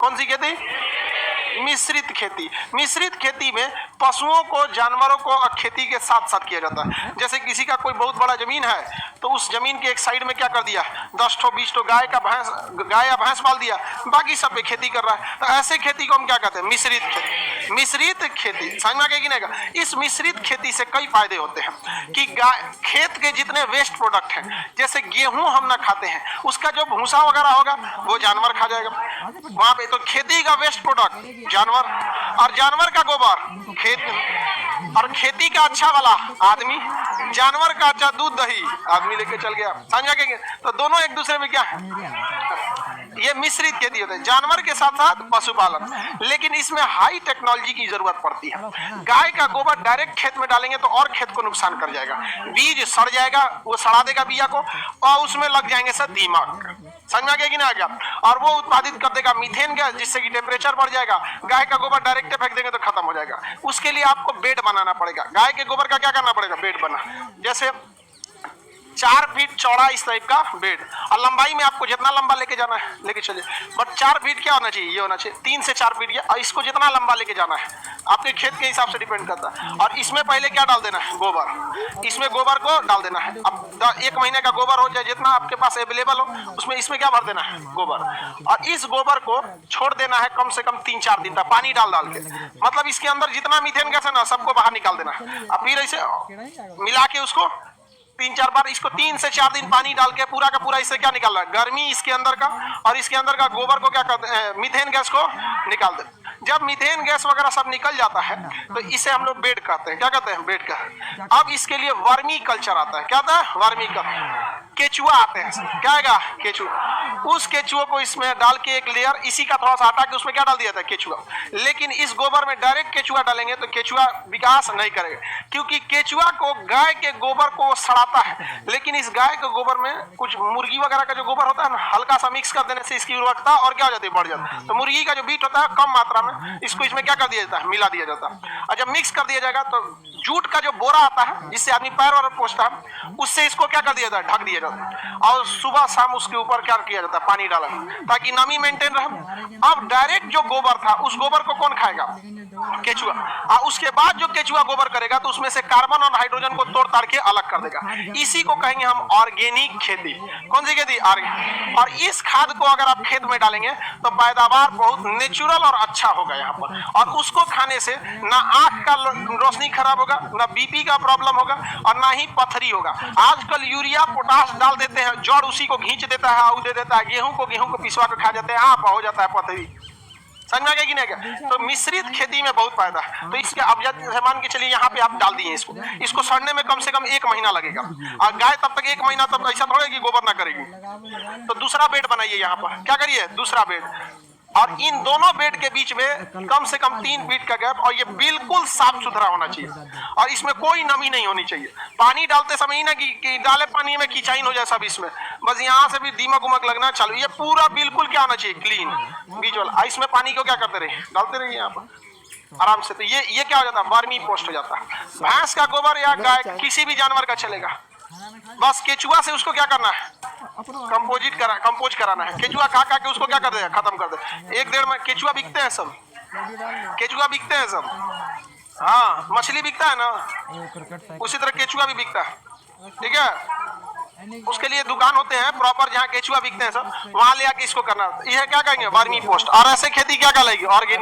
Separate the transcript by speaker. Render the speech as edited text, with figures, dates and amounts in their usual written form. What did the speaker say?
Speaker 1: कौन सी खेती? मिश्रित खेती। मिश्रित खेती में पशुओं को, जानवरों को खेती के साथ साथ किया जाता है। जैसे किसी का कोई बहुत बड़ा जमीन है तो उस जमीन के एक साइड में क्या कर दिया, 10 ठो 20 ठो गाय या भैंस पाल दिया, बाकी सब पे खेती कर रहा है। तो ऐसे खेती को हम क्या कहते हैं? मिश्रित खेती। मिश्रित खेती समझ में आ गया कि नहीं? इस मिश्रित खेती से कई फायदे होते हैं कि खेत के जितने वेस्ट प्रोडक्ट हैं, जैसे गेहूं हम ना खाते हैं, उसका जो भूसा वगैरह होगा वो जानवर खा जाएगा वहां पे। तो खेती का वेस्ट प्रोडक्ट जानवर, और जानवर का गोबर खेत, और खेती का अच्छा वाला आदमी, जानवर का अच्छा दूध दही आदमी लेके चल गया। समझा के? तो दोनों एक दूसरे में क्या है? ये मिश्रित खेती होता है, जानवर के साथ साथ पशुपालन। लेकिन इसमें हाई टेक्नोलॉजी की जरूरत पड़ती है। गाय का गोबर डायरेक्ट खेत में डालेंगे तो और खेत को नुकसान कर जाएगा, बीज सड़ जाएगा, वो सड़ा देगा बिया को, और उसमें लग जाएंगे सर दीमक। समझ में आ गया कि नहीं आ गया? और वो उत्पादित कर देगा मीथेन गैस, जिससे कि टेम्परेचर बढ़ जाएगा। गाय का गोबर डायरेक्ट फेंक देंगे तो खत्म हो जाएगा। उसके लिए आपको बेड बनाना पड़ेगा। गाय के गोबर का क्या करना पड़ेगा? बेड बना, जैसे 4 फीट चौड़ा इस टाइप का बेड, और लंबाई में आपको जितना लंबा लेके जाना है लेके चलिए। बट 4 फीट क्या होना चाहिए? ये होना चाहिए 3 से 4 फीट, और इसको जितना लंबा लेके जाना है आपके खेत के हिसाब से डिपेंड करता है। और इसमें पहले क्या डाल देना है? गोबर। इसमें गोबर को डाल देना है। अब 1 महीने का गोबर हो जाए, जितना आपके पास अवेलेबल हो, उसमें इसमें क्या भर देना है? गोबर। और इस गोबर को छोड़ देना है कम से कम 3-4 दिन तक, पानी डाल डाल के। मतलब इसके अंदर जितना मीथेन गैस है ना, सबको बाहर निकाल देना है। और फिर ऐसे मिला के उसको 3-4 बार, इसको 3 से 4 दिन पानी डाल के पूरा का पूरा इससे क्या निकालना है? गर्मी इसके अंदर का, और इसके अंदर का गोबर को क्या करते हैं? मीथेन गैस को निकाल दे। जब मीथेन गैस वगैरह सब निकल जाता है तो इसे हम लोग बेड कहते हैं। क्या कहते हैं? बेड का। अब इसके लिए वर्मी कल्चर आता है। क्या आता है? Vermi culture. केचुआ आते हैं। क्या आएगा? केचुआ। उस केचुआ को इसमें डाल के एक लेयर, इसी का थोड़ा सा हटा के उसमें क्या डाल दिया था? केचुआ। लेकिन इस गोबर में डायरेक्ट केचुआ डालेंगे तो केचुआ विकास नहीं करेगा, क्योंकि केचुआ को गाय के गोबर को सड़ाता है। लेकिन इस गाय के गोबर में कुछ मुर्गी वगैरह का जो गोबर होता है ना, हल्का सा मिक्स कर देने से इसकी उर्वरकता और क्या हो जाती है? बढ़ जाती है। तो मुर्गी का जो बीट होता है कम मात्रा में, इसको इसमें क्या कर दिया जाता है? मिला दिया जाता है। और जब मिक्स कर दिया जाएगा तो जूट का जो बोरा आता है जिससे आदमी पैर और पोंछता है, उससे इसको क्या कर दिया जाता है? ढक दिया जाता है। और सुबह शाम उसके ऊपर क्या किया जाता है? पानी डाला, ताकि नमी मेंटेन रहे। अब डायरेक्ट जो गोबर था, उस गोबर को कौन खाएगा? केचुआ। और उसके बाद जो केचुआ गोबर करेगा तो उसमें से कार्बन और हाइड्रोजन को तोड़ ताड़ के अलग कर देगा। इसी को कहेंगे हम ऑर्गेनिक खेती। कौन सी खेती? ऑर्गेनिक। और इस खाद को अगर आप खेत में डालेंगे तो पैदावार बहुत नेचुरल और अच्छा होगा यहाँ पर। और उसको खाने से ना आंख का रोशनी खराब होगा, ना बीपी का प्रॉब्लम होगा, और ना ही पथरी होगा। आजकल यूरिया पोटाश डाल देते हैं, जड़ उसी को खींच देता है, दे देता है। गेहूं को पिसवा के खा जाते हैं, आप हो जाता है पथरी। समझ में आ गया कि नहीं गया? तो मिश्रित खेती में बहुत फायदा है। तो इसके अब जैसे मान के चलिए यहाँ पे आप डाल दिए इसको सड़ने में कम से कम 1 महीना लगेगा। और गाय तब तक 1 महीना तब ऐसा थोड़ा कि गोबर ना करेगी। तो दूसरा बेड बनाइए। यहाँ पर क्या करिए? दूसरा बेड। और इन दोनों बेड के बीच में कम से कम 3 फीट का गैप, और ये बिल्कुल साफ सुथरा होना चाहिए। और इसमें कोई नमी नहीं होनी चाहिए। पानी डालते समय ही ना कि डाले पानी में कीचाइन हो जाए सब, इसमें बस यहाँ से भी दीमक उमक लगना चालू। ये पूरा बिल्कुल क्या होना चाहिए? क्लीन बीच वाला। इसमें पानी को क्या करते रहिए? डालते रहिए यहाँ पर आराम से। तो ये क्या हो जाता है? वर्मी पोस्ट हो जाता है। भैंस का गोबर या गाय किसी भी जानवर का चलेगा, बस केचुआ से उसको क्या करना है? कंपोज कराना है। केचुआ खा के उसको क्या कर देगा? खत्म कर दे। 1-1.5 में केचुआ बिकते हैं सब, केचुआ बिकते हैं सब। हाँ, मछली बिकता है ना, उसी तरह केचुआ भी बिकता है। ठीक है? उसके लिए दुकान होते हैं प्रॉपर जहाँ केचुआ बिकते हैं सब, वहां ले आके इसको करना। यह क्या कहेंगे? Vermi post. और ऐसे खेती क्या कहलाएगी? ऑर्गेनिक।